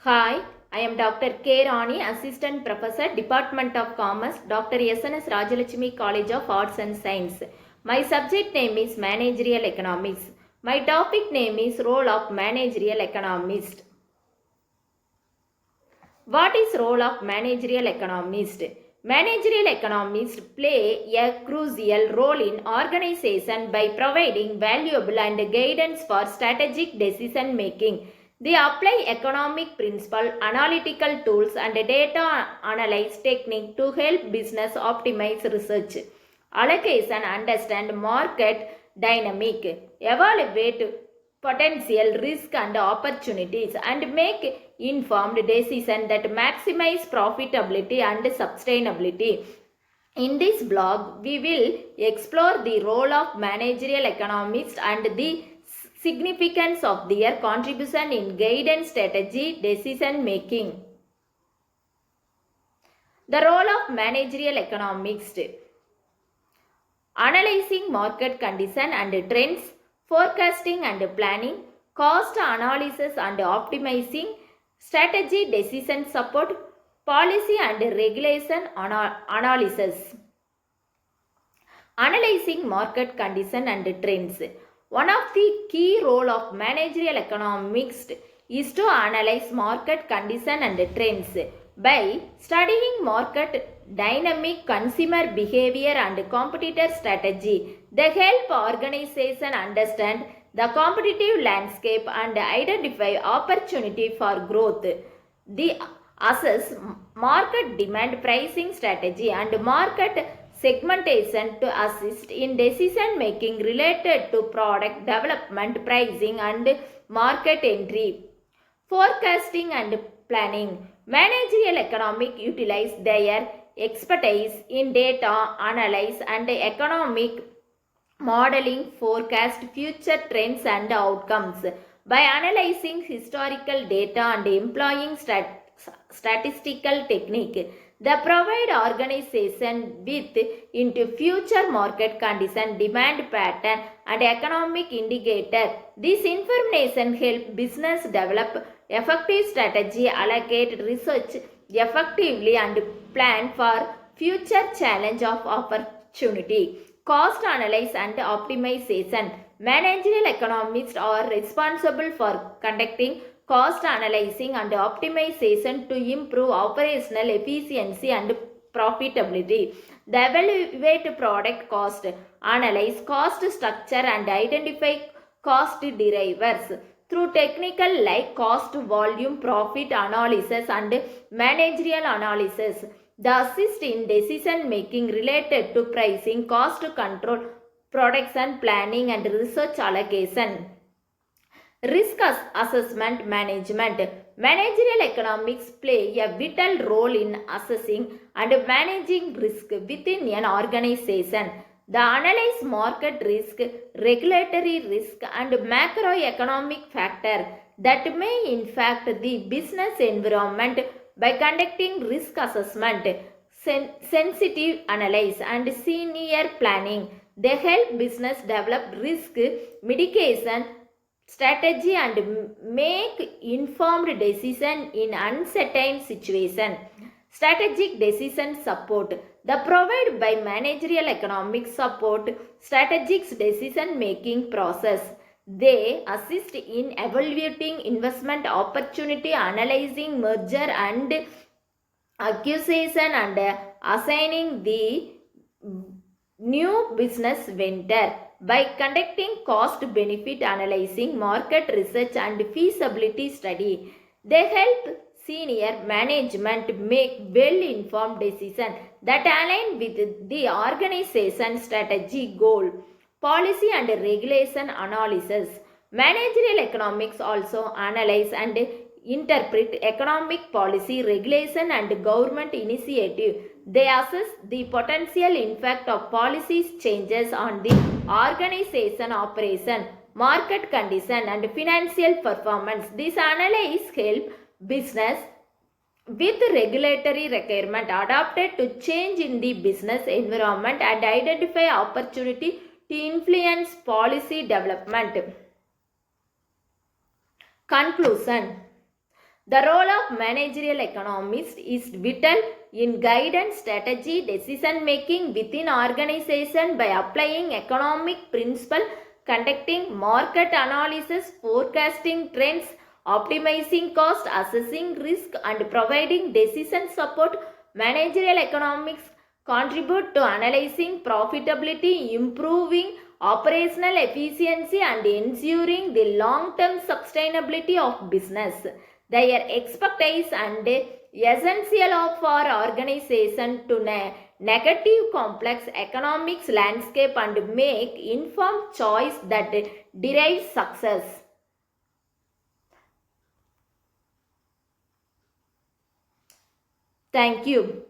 Hi, I am Dr. K. Rani, Assistant Professor, Department of Commerce, Dr. S.N.S. Rajalakshmi College of Arts and Science. My subject name is Managerial Economics. My topic name is Role of Managerial Economist. What is role of managerial economist? Managerial economists play a crucial role in organization by providing valuable and guidance for strategic decision making. They apply economic principle, analytical tools and data analysis technique to help business optimize research, allocation, understand market dynamic, evaluate potential risk and opportunities and make informed decisions that maximize profitability and sustainability. In this blog, we will explore the role of managerial economists and the significance of their contribution in guidance strategy decision making. The role of managerial economists: analyzing market condition and trends, forecasting and planning, cost analysis and optimizing, strategy decision support, policy and regulation analysis. Analyzing market condition and trends. One of the key role of managerial economics is to analyze market condition and trends. By studying market dynamic, consumer behavior and competitor strategy, they help organization understand the competitive landscape and identify opportunity for growth. They assess market demand, pricing strategy and market segmentation to assist in decision making related to product development, pricing and market entry. Forecasting and planning. Managerial economic utilize their expertise in data analysis and economic modeling forecast future trends and outcomes. By analyzing historical data and employing statistical technique, they provide organization with into future market condition, demand pattern and economic indicator. This information help business develop effective strategy, allocate research effectively and plan for future challenge of opportunity. Cost analysis and optimization. Managerial economists are responsible for conducting cost analyzing and optimization to improve operational efficiency and profitability. They evaluate product cost, analyze cost structure and identify cost drivers through technical like cost, volume, profit analysis and managerial analysis. They assist in decision making related to pricing, cost control, production planning and research allocation. Risk assessment management. Managerial economics play a vital role in assessing and managing risk within an organization. They analyze market risk, regulatory risk and macroeconomic factors that may impact the business environment. By conducting risk assessment, sensitive analysis and senior planning, they help business develop risk mitigation strategy and make informed decision in uncertain situation. Strategic decision support. The provided by managerial economics support strategic decision making process. They assist in evaluating investment opportunity, analyzing merger and acquisition and assigning the new business venture. By conducting cost benefit analyzing, market research and feasibility study, they help senior management make well informed decisions that align with the organization strategy goal. Policy and regulation analysis. Managerial economics also analyze and interpret economic policy, regulation and government initiative. They assess the potential impact of policy changes on the organization operation, market condition and financial performance. This analysis help business with regulatory requirement adapted to change in the business environment and identify opportunity to influence policy development. Conclusion. The role of managerial economist is vital in guidance, strategy, decision making within organization by applying economic principle, conducting market analysis, forecasting trends, optimizing cost, assessing risk, and providing decision support. Managerial economics contribute to analyzing profitability, improving operational efficiency, and ensuring the long-term sustainability of business. Their expertise and essential for organization to negative complex economics landscape and make informed choice that derives success. Thank you.